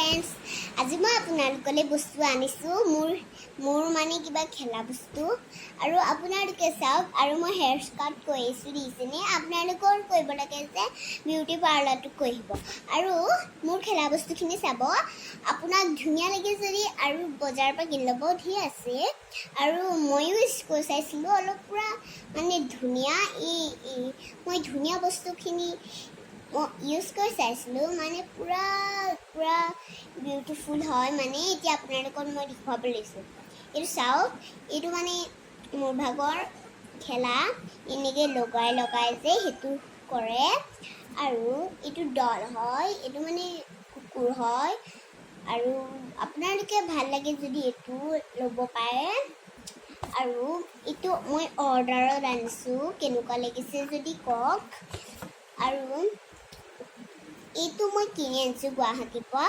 friends आज मैं आपनालोकले बस्तु आनिसु मोर माने किबा खेला बस्तु आरो आपनालोके साउक आरो मैं हेयर स्कार्ट कइसु दिसेने आपनालोकर कइब लागे जे ब्यूटी पार्लर तो कइब आरो मोर खेला बस्तु खिनि साबो आपनाक धुनिया लागे जरि आरो बाजार पा किनलब धी आसे आरो मयु इसको चाइसिलो अलप पुरा माने धुनिया मैं धुनिया बस्तु खिनि यूज कर चाइसिलो माने पूरा पूरा ब्यूटीफुल है माने इति आपनालोकर मैं दिखाब लैसु एटु साउक एटु माने मोर भागर खेला इनेके लगाय लगाय जे हेतु करे आरो एटु डल है एटु माने कुकुर है आरो आपनालोके ভাল লাগে যদি एटु लब पाए आरो एटु मैं अर्डारत आनिसु केनुका लागिसे যদি কক आरो एटु मैं किनि आनिसु गुवाहाटी पा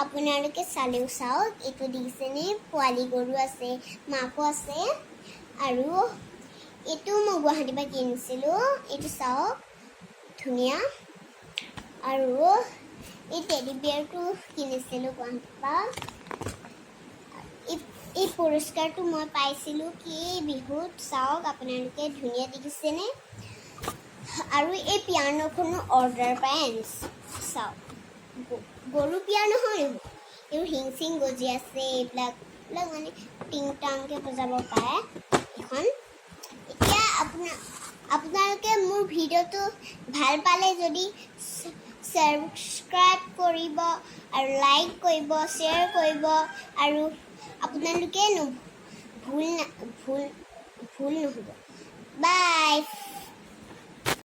आपनालोके सालेउ साउक एटु दिसेने पोवाली गरु आसे माको आसे आरो एटु मैं गुवाहाटी पा किनिसिलो एटु साउक धुनिया आरो ए टेडी बियर टू किनिसिलो गुवाहाटी पा ए पुरस्कारটো मैं पाइसिलो कि बिहुत साउक आपनालोके धुनिया दिसेने आरो ए पियानोखनो अर्डार पाइ आनिसु साउक गरु पियानो হয় এও হিংসিং গজি আছে এইবিলাক মানে টিং টাংকে বজাব পাৰে এখন এতিয়া আপোনালোকে মোৰ ভিডিওটো ভাল পালে যদি সাবস্ক্ৰাইব কৰিব আৰু লাইক কৰিব শেয়াৰ কৰিব আৰু আপোনালোকে ভুল নহব বাই